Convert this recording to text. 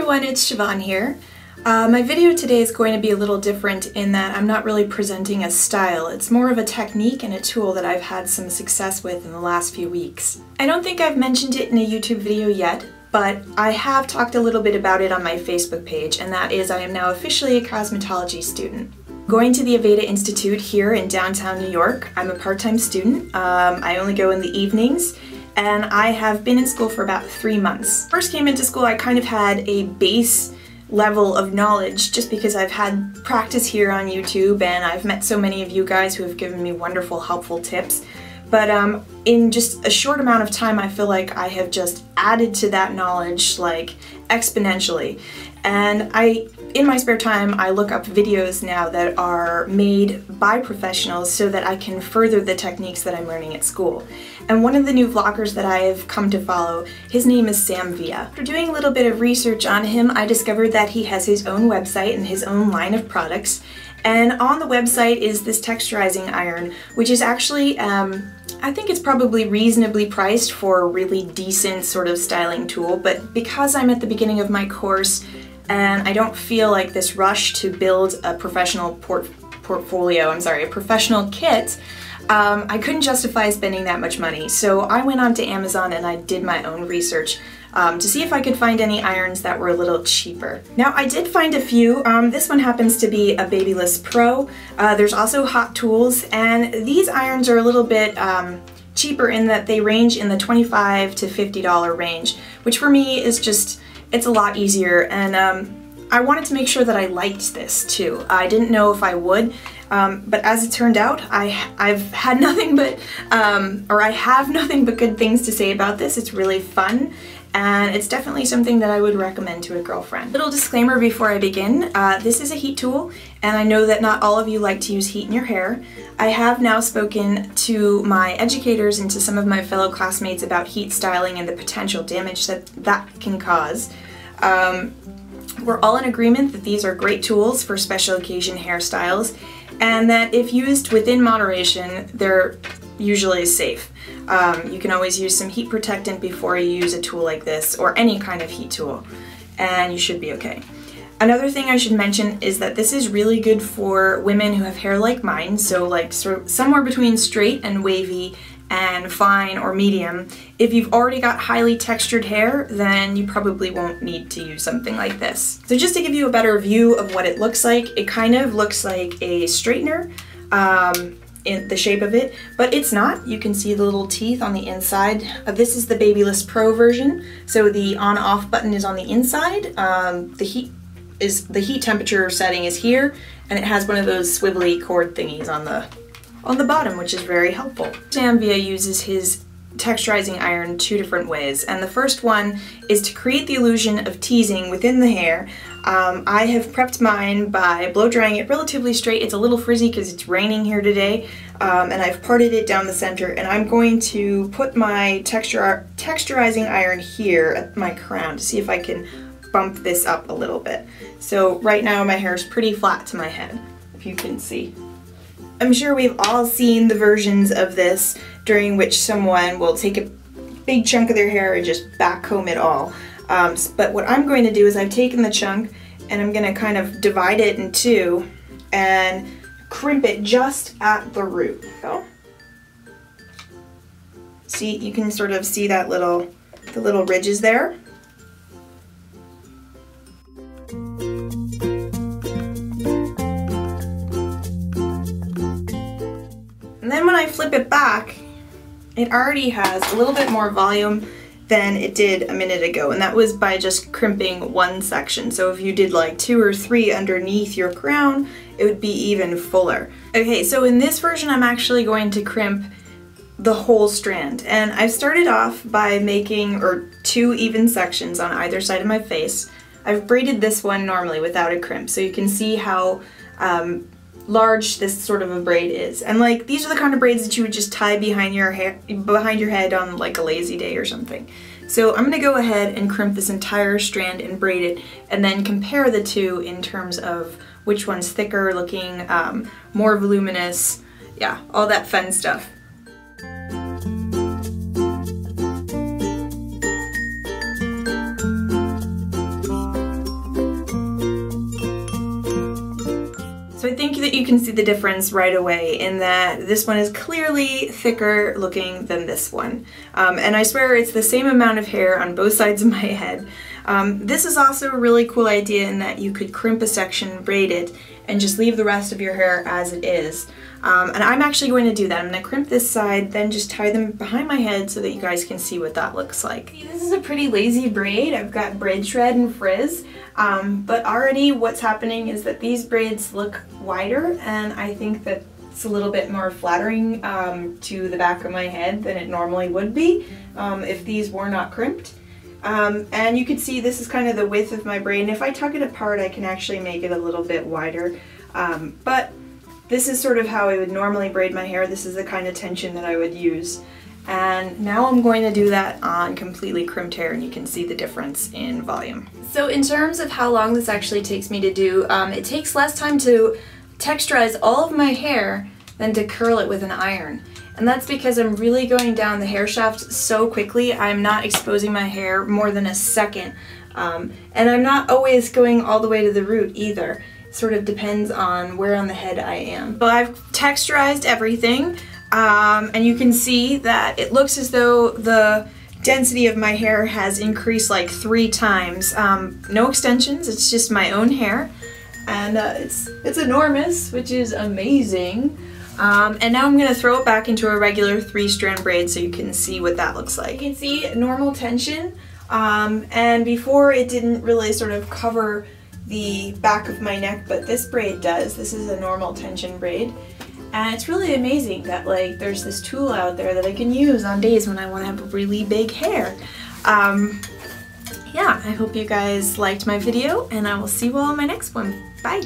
everyone, it's Siobhan here. My video today is going to be a little different in that I'm not really presenting a style. It's more of a technique and a tool that I've had some success with in the last few weeks. I don't think I've mentioned it in a YouTube video yet, but I have talked a little bit about it on my Facebook page, and that is I am now officially a cosmetology student. Going to the Aveda Institute here in downtown New York. I'm a part-time student. I only go in the evenings, and I have been in school for about 3 months. First came into school, I kind of had a base level of knowledge just because I've had practice here on YouTube and I've met so many of you guys who have given me wonderful, helpful tips. But in just a short amount of time, I feel like I have just added to that knowledge like exponentially. And in my spare time, I look up videos now that are made by professionals so that I can further the techniques that I'm learning at school. And one of the new vloggers that I have come to follow, his name is Sam Villa. After doing a little bit of research on him, I discovered that he has his own website and his own line of products. And on the website is this texturizing iron, which is actually, I think it's probably reasonably priced for a really decent sort of styling tool, but because I'm at the beginning of my course and I don't feel like this rush to build a professional a professional kit, I couldn't justify spending that much money. So I went onto Amazon and I did my own research to see if I could find any irons that were a little cheaper. Now I did find a few. This one happens to be a Babyless Pro. There's also Hot Tools, and these irons are a little bit cheaper in that they range in the $25 to $50 range, which for me is just, it's a lot easier, and I wanted to make sure that I liked this too. I didn't know if I would, but as it turned out, I've had nothing but, I have nothing but good things to say about this. It's really fun, and it's definitely something that I would recommend to a girlfriend. Little disclaimer before I begin, this is a heat tool, and I know that not all of you like to use heat in your hair. I have now spoken to my educators and to some of my fellow classmates about heat styling and the potential damage that that can cause. We're all in agreement that these are great tools for special occasion hairstyles, and that if used within moderation, they're usually safe. You can always use some heat protectant before you use a tool like this, or any kind of heat tool, and you should be okay. Another thing I should mention is that this is really good for women who have hair like mine, so like sort of somewhere between straight and wavy and fine or medium. If you've already got highly textured hair, then you probably won't need to use something like this. So just to give you a better view of what it looks like, it kind of looks like a straightener in the shape of it, but it's not. You can see the little teeth on the inside. This is the Babyless Pro version, so the on-off button is on the inside. The heat temperature setting is here, and it has one of those swivelly cord thingies on the bottom, which is very helpful. Sam Villa uses his texturizing iron 2 different ways, and the first one is to create the illusion of teasing within the hair. I have prepped mine by blow drying it relatively straight. It's a little frizzy because it's raining here today, and I've parted it down the center, and I'm going to put my texturizing iron here at my crown to see if I can bump this up a little bit. So right now my hair is pretty flat to my head, if you can see. I'm sure we've all seen the versions of this during which someone will take a big chunk of their hair and just backcomb it all. But what I'm going to do is I've taken the chunk and I'm going to kind of divide it in two and crimp it just at the root. So, see, you can sort of see that the little ridges there. And then when I flip it back, it already has a little bit more volume than it did a minute ago, and that was by just crimping one section. So if you did like 2 or 3 underneath your crown, it would be even fuller. Okay, so in this version I'm actually going to crimp the whole strand, and I've started off by making 2 even sections on either side of my face. I've braided this one normally without a crimp, so you can see how large this sort of a braid is. And like, these are the kind of braids that you would just tie behind your head on like a lazy day or something. So I'm gonna go ahead and crimp this entire strand and braid it, and then compare the two in terms of which one's thicker looking, more voluminous, yeah, all that fun stuff. can see the difference right away in that this one is clearly thicker looking than this one. And I swear it's the same amount of hair on both sides of my head. This is also a really cool idea in that you could crimp a section, braid it, and just leave the rest of your hair as it is. And I'm actually going to do that. I'm going to crimp this side, then just tie them behind my head so that you guys can see what that looks like. This is a pretty lazy braid. I've got braid shred and frizz, but already what's happening is that these braids look wider, and I think that it's a little bit more flattering to the back of my head than it normally would be if these were not crimped. And you can see this is kind of the width of my braid, and if I tuck it apart I can actually make it a little bit wider. But this is sort of how I would normally braid my hair. This is the kind of tension that I would use. And now I'm going to do that on completely crimped hair, and you can see the difference in volume. So in terms of how long this actually takes me to do, it takes less time to texturize all of my hair than to curl it with an iron. And that's because I'm really going down the hair shaft so quickly. I'm not exposing my hair more than a second. And I'm not always going all the way to the root either. It sort of depends on where on the head I am. But I've texturized everything, and you can see that it looks as though the density of my hair has increased like 3 times. No extensions, it's just my own hair. And it's enormous, which is amazing. And now I'm going to throw it back into a regular 3-strand braid so you can see what that looks like. You can see normal tension, and before it didn't really sort of cover the back of my neck, but this braid does. This is a normal tension braid, and it's really amazing that like there's this tool out there that I can use on days when I want to have really big hair. Yeah, I hope you guys liked my video, and I will see you all in my next one. Bye!